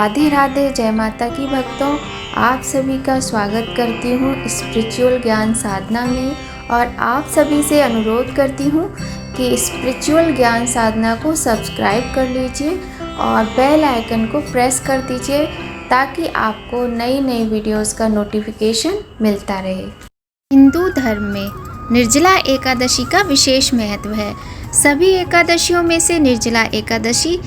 राधे राधे, जय माता की भक्तों। आप सभी का स्वागत करती हूँ स्पिरिचुअल ज्ञान साधना में और आप सभी से अनुरोध करती हूँ कि स्पिरिचुअल ज्ञान साधना को सब्सक्राइब कर लीजिए और बेल आइकन को प्रेस कर दीजिए ताकि आपको नई नई वीडियोस का नोटिफिकेशन मिलता रहे। हिंदू धर्म में निर्जला एकादशी का विशेष महत्व है। सभी एकादशियों में से निर्जला एकादशी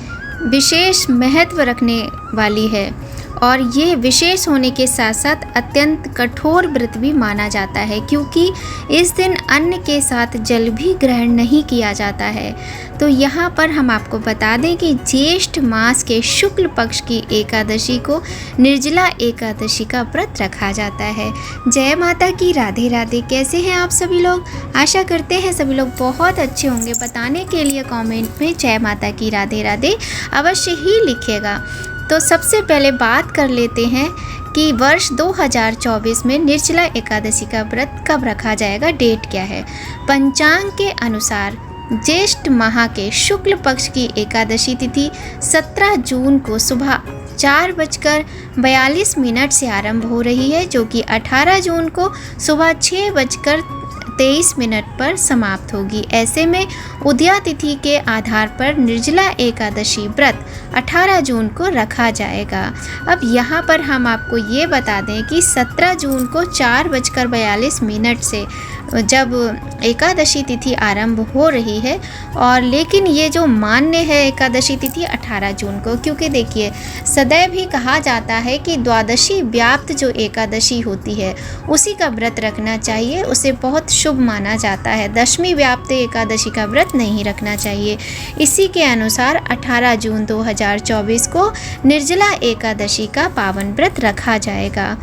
विशेष महत्व रखने वाली है और ये विशेष होने के साथ साथ अत्यंत कठोर व्रत भी माना जाता है, क्योंकि इस दिन अन्न के साथ जल भी ग्रहण नहीं किया जाता है। तो यहाँ पर हम आपको बता दें कि ज्येष्ठ मास के शुक्ल पक्ष की एकादशी को निर्जला एकादशी का व्रत रखा जाता है। जय माता की, राधे राधे। कैसे हैं आप सभी लोग? आशा करते हैं सभी लोग बहुत अच्छे होंगे। बताने के लिए कमेंट में जय माता की, राधे राधे अवश्य ही लिखिएगा। तो सबसे पहले बात कर लेते हैं कि वर्ष 2024 में निर्जला एकादशी का व्रत कब रखा जाएगा, डेट क्या है। पंचांग के अनुसार ज्येष्ठ माह के शुक्ल पक्ष की एकादशी तिथि 17 जून को सुबह 4:42 से आरंभ हो रही है, जो कि 18 जून को सुबह 6:23 पर समाप्त होगी। ऐसे में उदया तिथि के आधार पर निर्जला एकादशी व्रत 18 जून को रखा जाएगा। अब यहाँ पर हम आपको ये बता दें कि 17 जून को 4:42 से जब एकादशी तिथि आरंभ हो रही है, और लेकिन ये जो मान्य है एकादशी तिथि 18 जून को, क्योंकि देखिए सदैव ही कहा जाता है कि द्वादशी व्याप्त जो एकादशी होती है उसी का व्रत रखना चाहिए, उसे बहुत शुभ माना जाता है। दशमी व्याप्त एकादशी का व्रत नहीं रखना चाहिए। इसी के अनुसार 18 जून 2024 को निर्जला एकादशी का पावन व्रत रखा जाएगा।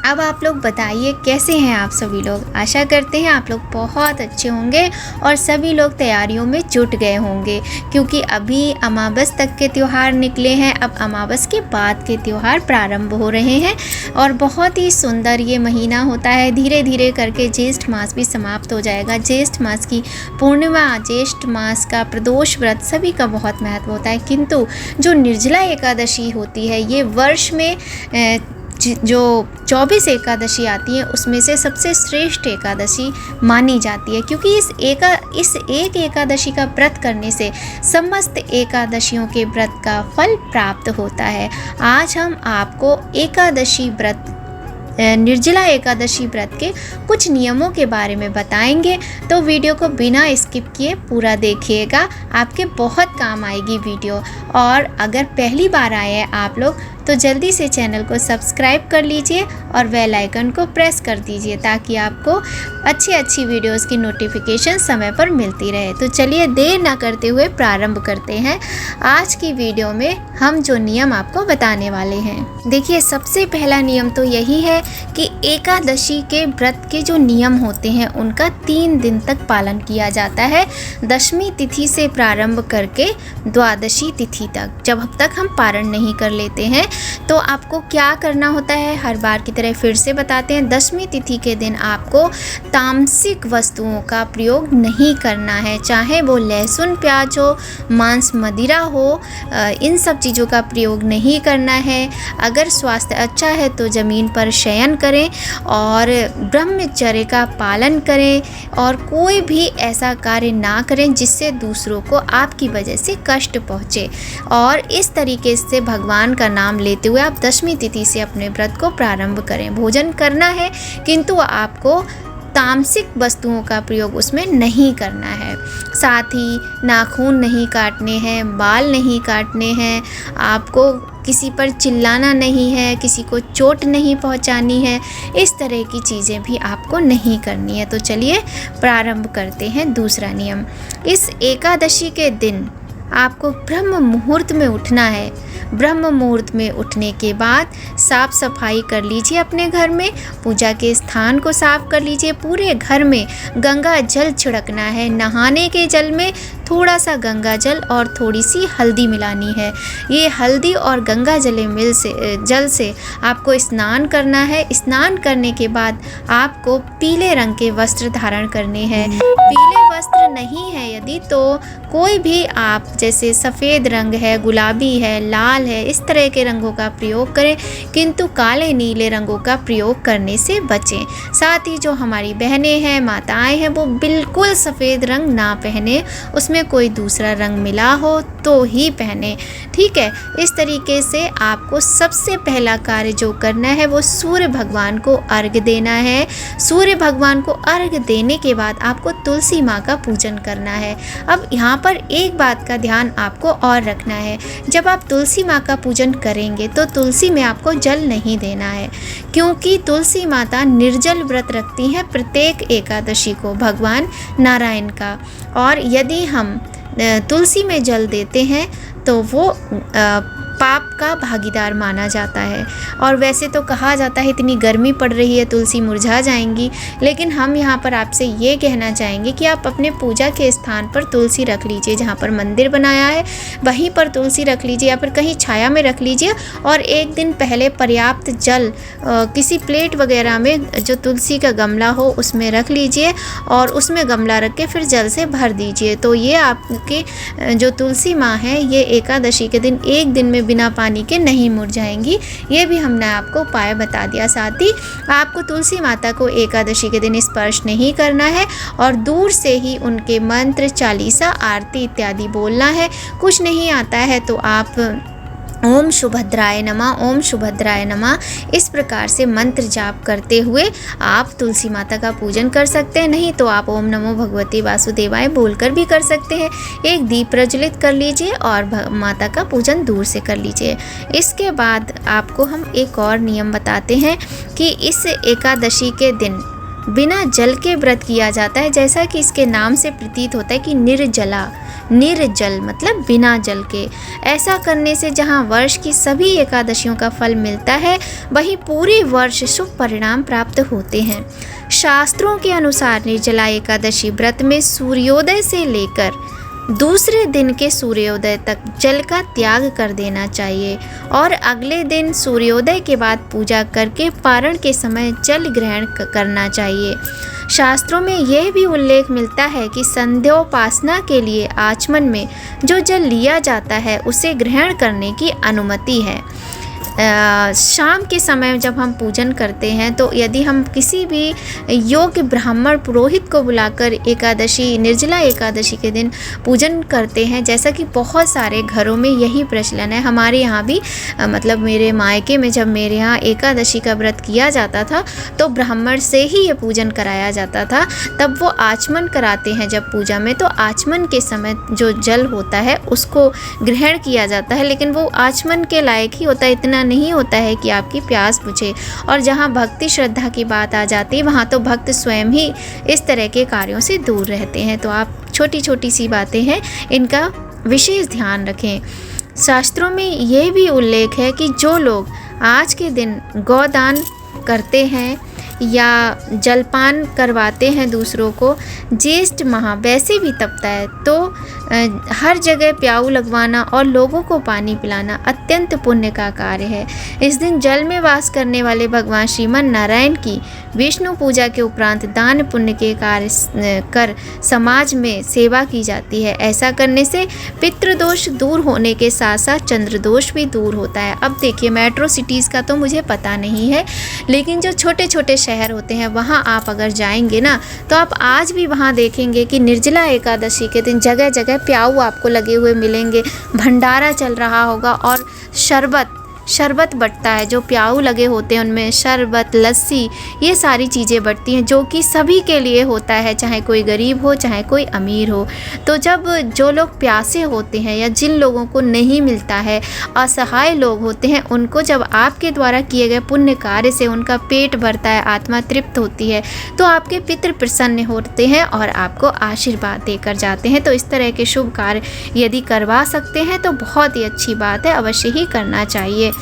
अब आप लोग बताइए कैसे हैं आप सभी लोग? आशा करते हैं आप लोग बहुत अच्छे होंगे और सभी लोग तैयारियों में जुट गए होंगे, क्योंकि अभी अमावस तक के त्यौहार निकले हैं। अब अमावस के बाद के त्यौहार प्रारंभ हो रहे हैं और बहुत ही सुंदर ये महीना होता है। धीरे धीरे करके ज्येष्ठ मास भी समाप्त हो जाएगा। ज्येष्ठ मास की पूर्णिमा, ज्येष्ठ मास का प्रदोष व्रत सभी का बहुत महत्व होता है, किंतु जो निर्जला एकादशी होती है ये वर्ष में जो 24 एकादशी आती है उसमें से सबसे श्रेष्ठ एकादशी मानी जाती है, क्योंकि इस एक एकादशी का व्रत करने से समस्त एकादशियों के व्रत का फल प्राप्त होता है। आज हम आपको एकादशी व्रत, निर्जला एकादशी व्रत के कुछ नियमों के बारे में बताएंगे, तो वीडियो को बिना स्किप किए पूरा देखिएगा, आपके बहुत काम आएगी वीडियो। और अगर पहली बार आए हैं आप लोग तो जल्दी से चैनल को सब्सक्राइब कर लीजिए और बेल आइकन को प्रेस कर दीजिए ताकि आपको अच्छी वीडियोस की नोटिफिकेशन समय पर मिलती रहे। तो चलिए देर ना करते हुए प्रारंभ करते हैं आज की वीडियो में हम जो नियम आपको बताने वाले हैं। देखिए सबसे पहला नियम तो यही है कि एकादशी के व्रत के जो नियम होते हैं उनका 3 दिन तक पालन किया जाता है। दशमी तिथि से प्रारंभ करके द्वादशी तिथि तक, जब तक हम पारण नहीं कर लेते हैं तो आपको क्या करना होता है, हर बार की तरह फिर से बताते हैं। दशमी तिथि के दिन आपको तामसिक वस्तुओं का प्रयोग नहीं करना है, चाहे वो लहसुन प्याज हो, मांस मदिरा हो, इन सब चीज़ों का प्रयोग नहीं करना है। अगर स्वास्थ्य अच्छा है तो ज़मीन पर शयन करें और ब्रह्मचर्य का पालन करें और कोई भी ऐसा कार्य ना करें जिससे दूसरों को आपकी वजह से कष्ट पहुँचे। और इस तरीके से भगवान का नाम लेते हुए आप दशमी तिथि से अपने व्रत को प्रारंभ करें। भोजन करना है किंतु आपको तामसिक वस्तुओं का प्रयोग उसमें नहीं करना है। साथ ही नाखून नहीं काटने हैं, बाल नहीं काटने हैं, आपको किसी पर चिल्लाना नहीं है, किसी को चोट नहीं पहुंचानी है, इस तरह की चीज़ें भी आपको नहीं करनी है। तो चलिए प्रारंभ करते हैं दूसरा नियम। इस एकादशी के दिन आपको ब्रह्म मुहूर्त में उठना है। ब्रह्म मुहूर्त में उठने के बाद साफ सफाई कर लीजिए अपने घर में, पूजा के स्थान को साफ कर लीजिए। पूरे घर में गंगा जल छिड़कना है। नहाने के जल में थोड़ा सा गंगा जल और थोड़ी सी हल्दी मिलानी है। ये हल्दी और गंगा जल से आपको स्नान करना है। स्नान करने के बाद आपको पीले रंग के वस्त्र धारण करने हैं। पीले वस्त्र नहीं है यदि, तो कोई भी आप जैसे सफ़ेद रंग है, गुलाबी है, लाल है, इस तरह के रंगों का प्रयोग करें, किंतु काले नीले रंगों का प्रयोग करने से बचें। साथ ही जो हमारी बहनें हैं, माताएं हैं, वो बिल्कुल सफ़ेद रंग ना पहने, उसमें कोई दूसरा रंग मिला हो तो ही पहने। ठीक है, इस तरीके से आपको सबसे पहला कार्य जो करना है वो सूर्य भगवान को अर्घ्य देना है। सूर्य भगवान को अर्घ्य देने के बाद आपको तुलसी माँ का पूजन करना है। अब यहाँ पर एक बात का ध्यान आपको और रखना है, जब आप तुलसी माँ का पूजन करेंगे तो तुलसी में आपको जल नहीं देना है, क्योंकि तुलसी माता निर्जल व्रत रखती हैं प्रत्येक एकादशी को भगवान नारायण का। और यदि हम तुलसी में जल देते हैं तो वो पाप का भागीदार माना जाता है। और वैसे तो कहा जाता है इतनी गर्मी पड़ रही है तुलसी मुरझा जाएंगी, लेकिन हम यहाँ पर आपसे ये कहना चाहेंगे कि आप अपने पूजा के स्थान पर तुलसी रख लीजिए, जहाँ पर मंदिर बनाया है वहीं पर तुलसी रख लीजिए, या फिर कहीं छाया में रख लीजिए। और एक दिन पहले पर्याप्त जल किसी प्लेट वगैरह में जो तुलसी का गमला हो उसमें रख लीजिए, और उसमें गमला रख के फिर जल से भर दीजिए। तो ये आपके जो तुलसी माँ है ये एकादशी के दिन एक दिन में बिना पानी के नहीं मुरझाएंगी। ये भी हमने आपको उपाय बता दिया। साथ ही आपको तुलसी माता को एकादशी के दिन स्पर्श नहीं करना है और दूर से ही उनके मंत्र, चालीसा, आरती इत्यादि बोलना है। कुछ नहीं आता है तो आप ओम सुभद्राय नमः, ओम सुभद्राय नमः, इस प्रकार से मंत्र जाप करते हुए आप तुलसी माता का पूजन कर सकते हैं। नहीं तो आप ओम नमो भगवते वासुदेवाय बोलकर भी कर सकते हैं। एक दीप प्रज्वलित कर लीजिए और माता का पूजन दूर से कर लीजिए। इसके बाद आपको हम एक और नियम बताते हैं कि इस एकादशी के दिन बिना जल के व्रत किया जाता है। जैसा कि इसके नाम से प्रतीत होता है कि निर्जला, निर्जल मतलब बिना जल के। ऐसा करने से जहाँ वर्ष की सभी एकादशियों का फल मिलता है, वहीं पूरे वर्ष शुभ परिणाम प्राप्त होते हैं। शास्त्रों के अनुसार निर्जला एकादशी व्रत में सूर्योदय से लेकर दूसरे दिन के सूर्योदय तक जल का त्याग कर देना चाहिए और अगले दिन सूर्योदय के बाद पूजा करके पारण के समय जल ग्रहण करना चाहिए। शास्त्रों में यह भी उल्लेख मिलता है कि संध्योपासना के लिए आचमन में जो जल लिया जाता है उसे ग्रहण करने की अनुमति है। शाम के समय जब हम पूजन करते हैं तो यदि हम किसी भी योग्य ब्राह्मण पुरोहित को बुलाकर एकादशी, निर्जला एकादशी के दिन पूजन करते हैं, जैसा कि बहुत सारे घरों में यही प्रचलन है। हमारे यहाँ भी मतलब मेरे मायके में जब मेरे यहाँ एकादशी का व्रत किया जाता था तो ब्राह्मण से ही ये पूजन कराया जाता था। तब वो आचमन कराते हैं जब पूजा में, तो आचमन के समय जो जल होता है उसको ग्रहण किया जाता है, लेकिन वो आचमन के लायक ही होता है, इतना नहीं होता है कि आपकी प्यास बुझे। और जहाँ भक्ति श्रद्धा की बात आ जाती है वहाँ तो भक्त स्वयं ही इस तरह के कार्यों से दूर रहते हैं। तो आप छोटी छोटी सी बातें हैं, इनका विशेष ध्यान रखें। शास्त्रों में यह भी उल्लेख है कि जो लोग आज के दिन गौदान करते हैं या जलपान करवाते हैं दूसरों को, ज्येष्ठ माह वैसे भी तपता है तो हर जगह प्याऊ लगवाना और लोगों को पानी पिलाना अत्यंत पुण्य का कार्य है। इस दिन जल में वास करने वाले भगवान श्रीमन नारायण की विष्णु पूजा के उपरांत दान पुण्य के कार्य कर समाज में सेवा की जाती है। ऐसा करने से पितृदोष दूर होने के साथ साथ चंद्र दोष भी दूर होता है। अब देखिए, मेट्रो सिटीज़ का तो मुझे पता नहीं है, लेकिन जो छोटे छोटे शहर होते हैं वहाँ आप अगर जाएंगे ना तो आप आज भी वहाँ देखेंगे कि निर्जला एकादशी के दिन जगह जगह प्याऊ आपको लगे हुए मिलेंगे, भंडारा चल रहा होगा और शरबत बटता है। जो प्याऊ लगे होते हैं उनमें शरबत, लस्सी, ये सारी चीज़ें बटती हैं जो कि सभी के लिए होता है, चाहे कोई गरीब हो चाहे कोई अमीर हो। तो जब जो लोग प्यासे होते हैं या जिन लोगों को नहीं मिलता है, असहाय लोग होते हैं, उनको जब आपके द्वारा किए गए पुण्य कार्य से उनका पेट भरता है, आत्मा तृप्त होती है, तो आपके पितृ प्रसन्न होते हैं और आपको आशीर्वाद देकर जाते हैं। तो इस तरह के शुभ कार्य यदि करवा सकते हैं तो बहुत ही अच्छी बात है, अवश्य ही करना चाहिए।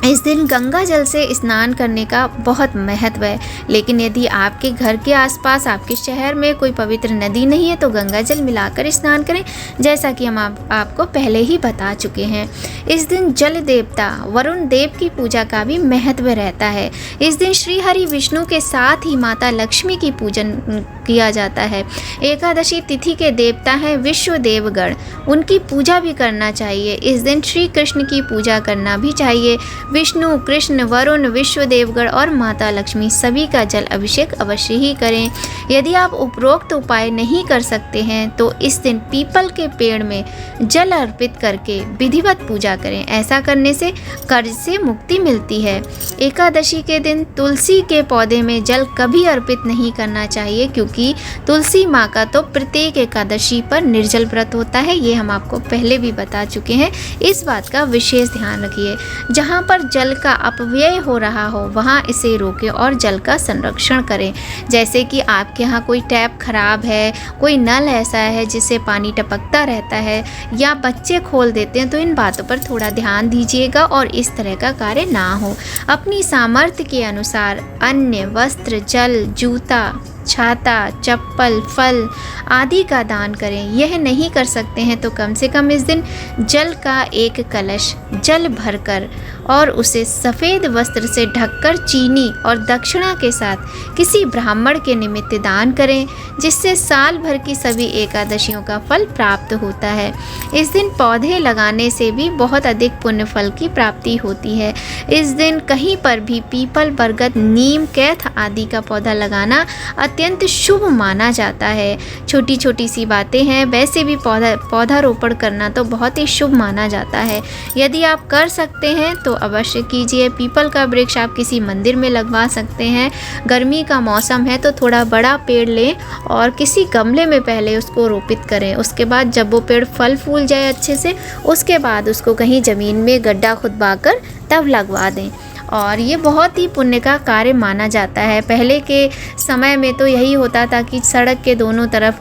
इस दिन गंगा जल से स्नान करने का बहुत महत्व है, लेकिन यदि आपके घर के आसपास, आपके शहर में कोई पवित्र नदी नहीं है तो गंगा जल मिलाकर स्नान करें, जैसा कि हम आपको पहले ही बता चुके हैं। इस दिन जल देवता वरुण देव की पूजा का भी महत्व रहता है। इस दिन श्री हरि विष्णु के साथ ही माता लक्ष्मी की पूजन किया जाता है। एकादशी तिथि के देवता हैं विश्व देवगण, उनकी पूजा भी करना चाहिए। इस दिन श्री कृष्ण की पूजा करना भी चाहिए। विष्णु, कृष्ण, वरुण, विश्व देवगण और माता लक्ष्मी सभी का जल अभिषेक अवश्य ही करें। यदि आप उपरोक्त उपाय नहीं कर सकते हैं तो इस दिन पीपल के पेड़ में जल अर्पित करके विधिवत पूजा करें। ऐसा करने से कर्ज से मुक्ति मिलती है। एकादशी के दिन तुलसी के पौधे में जल कभी अर्पित नहीं करना चाहिए, क्योंकि तुलसी माँ का तो प्रत्येक एकादशी पर निर्जल व्रत होता है। ये हम आपको पहले भी बता चुके हैं। इस बात का विशेष ध्यान रखिए। जहाँ पर जल का अपव्यय हो रहा हो वहाँ इसे रोकें और जल का संरक्षण करें। जैसे कि आपके यहाँ कोई टैप खराब है, कोई नल ऐसा है जिससे पानी टपकता रहता है, या बच्चे खोल देते हैं, तो इन बातों पर थोड़ा ध्यान दीजिएगा और इस तरह का कार्य ना हो। अपनी सामर्थ्य के अनुसार अन्न, वस्त्र, जल, जूता, छाता, चप्पल, फल आदि का दान करें। यह नहीं कर सकते हैं तो कम से कम इस दिन जल का एक कलश जल भरकर और उसे सफ़ेद वस्त्र से ढककर चीनी और दक्षिणा के साथ किसी ब्राह्मण के निमित्त दान करें, जिससे साल भर की सभी एकादशियों का फल प्राप्त होता है। इस दिन पौधे लगाने से भी बहुत अधिक पुण्य फल की प्राप्ति होती है। इस दिन कहीं पर भी पीपल, बरगद, नीम, कैथ आदि का पौधा लगाना अत्यंत शुभ माना जाता है। छोटी छोटी सी बातें हैं, वैसे भी पौधारोपण करना तो बहुत ही शुभ माना जाता है। यदि आप कर सकते हैं तो अवश्य कीजिए। पीपल का वृक्ष आप किसी मंदिर में लगवा सकते हैं। गर्मी का मौसम है तो थोड़ा बड़ा पेड़ लें और किसी गमले में पहले उसको रोपित करें। उसके बाद जब वो पेड़ फल फूल जाए अच्छे से, उसके बाद उसको कहीं ज़मीन में गड्ढा खुदवा कर तब लगवा दें। और ये बहुत ही पुण्य का कार्य माना जाता है। पहले के समय में तो यही होता था कि सड़क के दोनों तरफ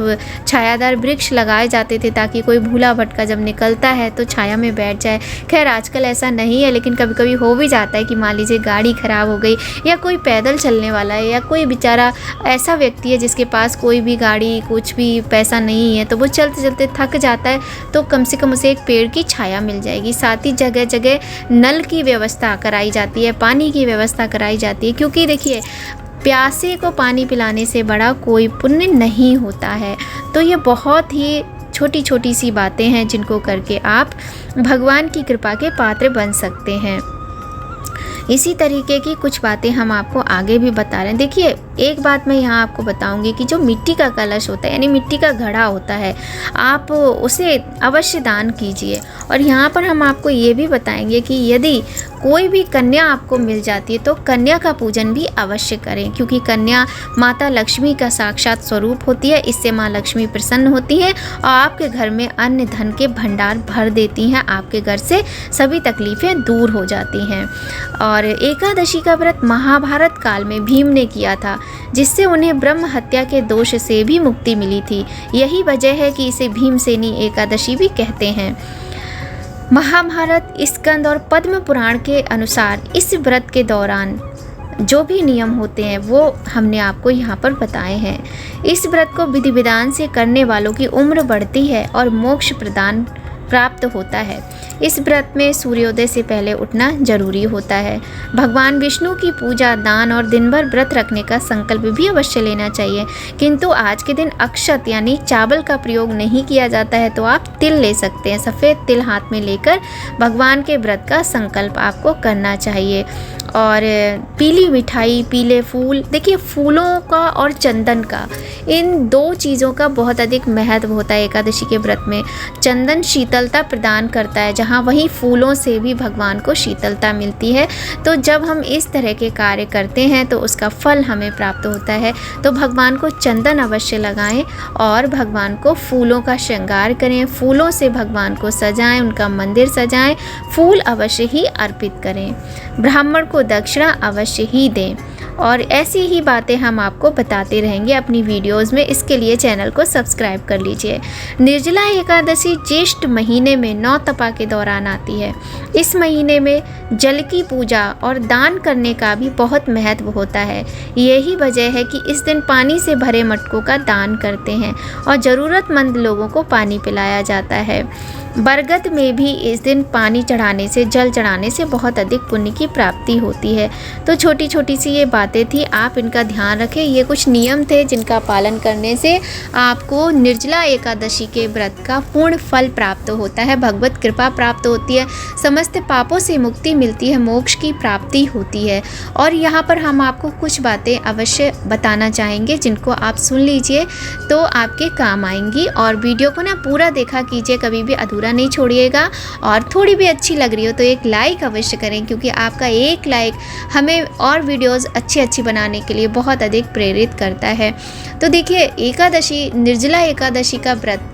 छायादार वृक्ष लगाए जाते थे ताकि कोई भूला भटका जब निकलता है तो छाया में बैठ जाए। खैर आजकल ऐसा नहीं है, लेकिन कभी कभी हो भी जाता है कि मान लीजिए गाड़ी ख़राब हो गई या कोई पैदल चलने वाला है या कोई बेचारा ऐसा व्यक्ति है जिसके पास कोई भी गाड़ी, कुछ भी पैसा नहीं है, तो वो चलते चलते थक जाता है, तो कम से कम उसे एक पेड़ की छाया मिल जाएगी। साथ ही जगह जगह नल की व्यवस्था कराई जाती है, पानी की व्यवस्था कराई जाती है, क्योंकि देखिए प्यासे को पानी पिलाने से बड़ा कोई पुण्य नहीं होता है। तो ये बहुत ही छोटी छोटी सी बातें हैं जिनको करके आप भगवान की कृपा के पात्र बन सकते हैं। इसी तरीके की कुछ बातें हम आपको आगे भी बता रहे हैं। देखिए एक बात मैं यहाँ आपको बताऊंगी कि जो मिट्टी का कलश होता है, यानी मिट्टी का घड़ा होता है, आप उसे अवश्य दान कीजिए। और यहाँ पर हम आपको ये भी बताएंगे कि यदि कोई भी कन्या आपको मिल जाती है तो कन्या का पूजन भी अवश्य करें, क्योंकि कन्या माता लक्ष्मी का साक्षात स्वरूप होती है। इससे माँ लक्ष्मी प्रसन्न होती हैं और आपके घर में अन्न धन के भंडार भर देती हैं। आपके घर से सभी तकलीफ़ें दूर हो जाती हैं। और एकादशी का व्रत महाभारत काल में भीम ने किया था, जिससे उन्हें ब्रह्म हत्या के दोष से भी मुक्ति मिली थी। यही वजह है कि इसे भीमसेनी एकादशी भी कहते हैं। महाभारत, स्कंद और पद्म पुराण के अनुसार इस व्रत के दौरान जो भी नियम होते हैं वो हमने आपको यहाँ पर बताए हैं। इस व्रत को विधि विधान से करने वालों की उम्र बढ़ती है और मोक्ष प्रदान प्राप्त होता है। इस व्रत में सूर्योदय से पहले उठना जरूरी होता है। भगवान विष्णु की पूजा, दान और दिन भर व्रत रखने का संकल्प भी अवश्य लेना चाहिए। किंतु आज के दिन अक्षत यानी चावल का प्रयोग नहीं किया जाता है, तो आप तिल ले सकते हैं। सफ़ेद तिल हाथ में लेकर भगवान के व्रत का संकल्प आपको करना चाहिए। और पीली मिठाई, पीले फूल, देखिए फूलों का और चंदन का, इन दो चीज़ों का बहुत अधिक महत्व होता है एकादशी के व्रत में। चंदन शीतलता प्रदान करता है, जहाँ वहीं फूलों से भी भगवान को शीतलता मिलती है। तो जब हम इस तरह के कार्य करते हैं तो उसका फल हमें प्राप्त होता है। तो भगवान को चंदन अवश्य लगाएं और भगवान को फूलों का श्रृंगार करें। फूलों से भगवान को सजाएं, उनका मंदिर सजाएं, फूल अवश्य ही अर्पित करें। ब्राह्मण को दक्षिणा अवश्य ही दें और ऐसी ही बातें हम आपको बताते रहेंगे अपनी वीडियोस में। इसके लिए चैनल को सब्सक्राइब कर लीजिए। निर्जला एकादशी ज्येष्ठ महीने में 9 तपा के दौरान आती है। इस महीने में जल की पूजा और दान करने का भी बहुत महत्व होता है। यही वजह है कि इस दिन पानी से भरे मटकों का दान करते हैं और ज़रूरतमंद लोगों को पानी पिलाया जाता है। बरगद में भी इस दिन पानी चढ़ाने से, जल चढ़ाने से बहुत अधिक पुण्य की प्राप्ति होती है। तो छोटी छोटी सी ये बातें थी, आप इनका ध्यान रखें। ये कुछ नियम थे जिनका पालन करने से आपको निर्जला एकादशी के व्रत का पूर्ण फल प्राप्त होता है, भगवत कृपा प्राप्त होती है, समस्त पापों से मुक्ति मिलती है, मोक्ष की प्राप्ति होती है। और यहाँ पर हम आपको कुछ बातें अवश्य बताना चाहेंगे जिनको आप सुन लीजिए तो आपके काम आएंगी। और वीडियो को ना पूरा देखा कीजिए, कभी भी अधूरा नहीं छोड़िएगा। और थोड़ी भी अच्छी लग रही हो तो एक लाइक अवश्य करें, क्योंकि आपका एक लाइक हमें और वीडियोस अच्छी बनाने के लिए बहुत अधिक प्रेरित करता है। तो देखिए, एकादशी, निर्जला एकादशी का व्रत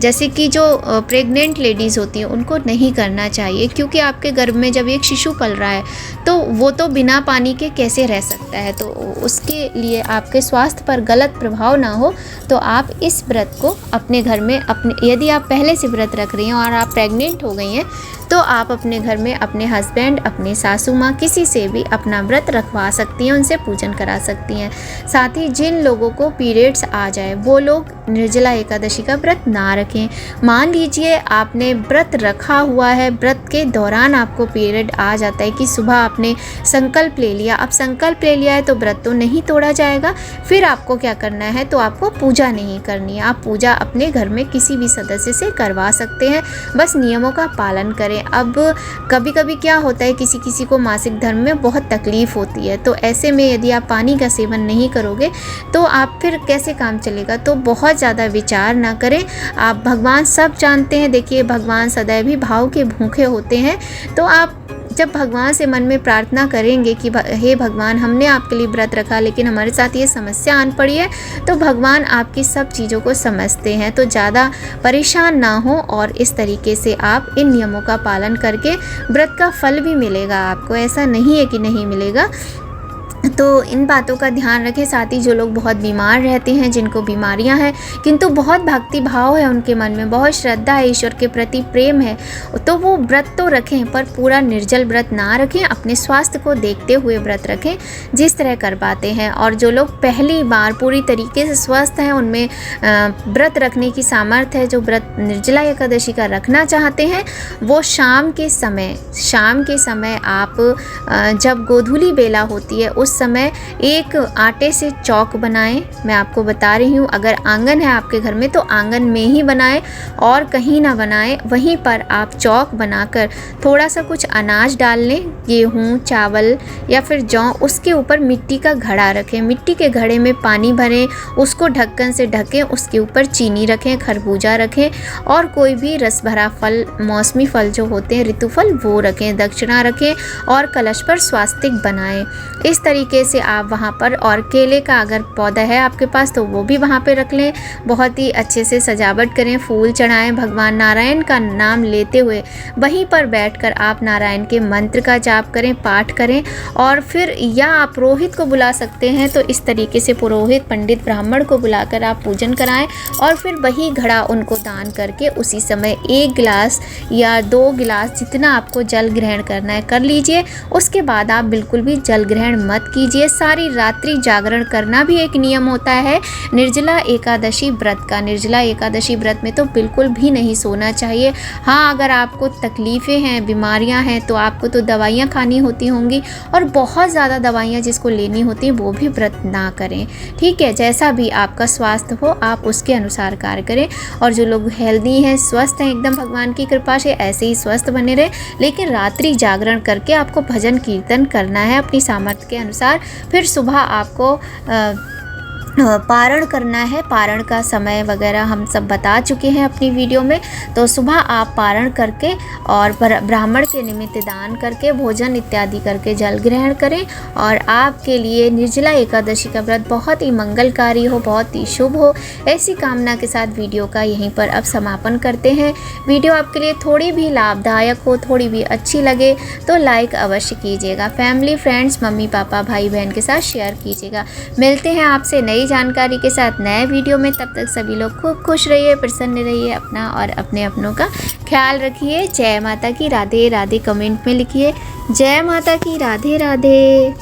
जैसे कि जो प्रेग्नेंट लेडीज़ होती हैं उनको नहीं करना चाहिए, क्योंकि आपके गर्भ में जब एक शिशु पल रहा है तो वो तो बिना पानी के कैसे रह सकता है। तो उसके लिए आपके स्वास्थ्य पर गलत प्रभाव ना हो तो आप इस व्रत को अपने घर में, यदि आप पहले से व्रत रख रही हैं और आप प्रेग्नेंट हो गई हैं तो आप अपने घर में अपने हस्बैंड, अपने सासू माँ, किसी से भी अपना व्रत रखवा सकती हैं, उनसे पूजन करा सकती हैं। साथ ही जिन लोगों को पीरियड्स आ जाए वो लोग निर्जला एकादशी का व्रत ना रखें। मान लीजिए आपने व्रत रखा हुआ है, व्रत के दौरान आपको पीरियड आ जाता है कि सुबह आपने संकल्प ले लिया, अब संकल्प ले लिया है तो व्रत तो नहीं तोड़ा जाएगा। फिर आपको क्या करना है, तो आपको पूजा नहीं करनी है। आप पूजा अपने घर में किसी भी सदस्य से करवा सकते हैं, बस नियमों का पालन करें। अब कभी कभी क्या होता है, किसी किसी को मासिक धर्म में बहुत तकलीफ़ होती है, तो ऐसे में यदि आप पानी का सेवन नहीं करोगे तो आप फिर कैसे काम चलेगा। तो बहुत ज़्यादा विचार ना करें। आप, भगवान सब जानते हैं। देखिए, भगवान सदैव ही भाव के भूखे होते हैं। तो आप जब भगवान से मन में प्रार्थना करेंगे कि हे भगवान, हमने आपके लिए व्रत रखा लेकिन हमारे साथ ये समस्या आन पड़ी है, तो भगवान आपकी सब चीज़ों को समझते हैं। तो ज़्यादा परेशान ना हो और इस तरीके से आप इन नियमों का पालन करके व्रत का फल भी मिलेगा आपको, ऐसा नहीं है कि नहीं मिलेगा। तो इन बातों का ध्यान रखें। साथ ही जो लोग बहुत बीमार रहते हैं, जिनको बीमारियां हैं किंतु बहुत भक्ति भाव है उनके मन में, बहुत श्रद्धा है, ईश्वर के प्रति प्रेम है, तो वो व्रत तो रखें पर पूरा निर्जल व्रत ना रखें, अपने स्वास्थ्य को देखते हुए व्रत रखें जिस तरह कर पाते हैं। और जो लोग पहली बार पूरी तरीके से स्वस्थ हैं, उनमें व्रत रखने की सामर्थ्य है, जो व्रत निर्जला एकादशी का रखना चाहते हैं, वो शाम के समय आप जब गोधूली बेला होती है उस समय एक आटे से चौक बनाएं। मैं आपको बता रही हूँ, अगर आंगन है आपके घर में तो आंगन में ही बनाएं और कहीं ना बनाएं। वहीं पर आप चौक बनाकर थोड़ा सा कुछ अनाज डाल लें, गेहूँ, चावल या फिर जौ, उसके ऊपर मिट्टी का घड़ा रखें। मिट्टी के घड़े में पानी भरें, उसको ढक्कन से ढकें, उसके ऊपर चीनी रखें, खरबूजा रखें और कोई भी रस भरा फल, मौसमी फल जो होते हैं, ऋतु फल, वो रखें, दक्षिणा रखें और कलश पर स्वास्तिक बनाएं। इस तरीके से आप वहाँ पर, और केले का अगर पौधा है आपके पास तो वो भी वहाँ पे रख लें। बहुत ही अच्छे से सजावट करें, फूल चढ़ाएं, भगवान नारायण का नाम लेते हुए वहीं पर बैठकर आप नारायण के मंत्र का जाप करें, पाठ करें। और फिर या आप पुरोहित को बुला सकते हैं, तो इस तरीके से पुरोहित, पंडित, ब्राह्मण को बुलाकर आप पूजन कराएं और फिर वही घड़ा उनको दान करके उसी समय 1 गिलास या 2 गिलास जितना आपको जल ग्रहण करना है कर लीजिए। उसके बाद आप बिल्कुल भी जल ग्रहण मत कीजिए। सारी रात्रि जागरण करना भी एक नियम होता है निर्जला एकादशी व्रत का। निर्जला एकादशी व्रत में तो बिल्कुल भी नहीं सोना चाहिए। हाँ, अगर आपको तकलीफ़ें हैं, बीमारियां हैं, तो आपको तो दवाइयाँ खानी होती होंगी और बहुत ज़्यादा दवाइयाँ जिसको लेनी होती हैं वो भी व्रत ना करें। ठीक है, जैसा भी आपका स्वास्थ्य हो आप उसके अनुसार कार्य करें। और जो लोग हेल्दी हैं, स्वस्थ हैं एकदम भगवान की कृपा से, ऐसे ही स्वस्थ बने रहे। लेकिन रात्रि जागरण करके आपको भजन कीर्तन करना है अपनी सामर्थ्य के अनुसार। फिर सुबह आपको पारण करना है। पारण का समय वगैरह हम सब बता चुके हैं अपनी वीडियो में। तो सुबह आप पारण करके और ब्राह्मण के निमित्त दान करके भोजन इत्यादि करके जल ग्रहण करें और आपके लिए निर्जला एकादशी का व्रत बहुत ही मंगलकारी हो, बहुत ही शुभ हो, ऐसी कामना के साथ वीडियो का यहीं पर अब समापन करते हैं। वीडियो आपके लिए थोड़ी भी लाभदायक हो, थोड़ी भी अच्छी लगे तो लाइक अवश्य कीजिएगा। फैमिली, फ्रेंड्स, मम्मी पापा, भाई बहन के साथ शेयर कीजिएगा। मिलते हैं आपसे नई जानकारी के साथ नए वीडियो में। तब तक सभी लोग खूब खुश रहिए, प्रसन्न रहिए, अपना और अपने अपनों का ख्याल रखिए। जय माता की, राधे राधे कमेंट में लिखिए। जय माता की, राधे राधे।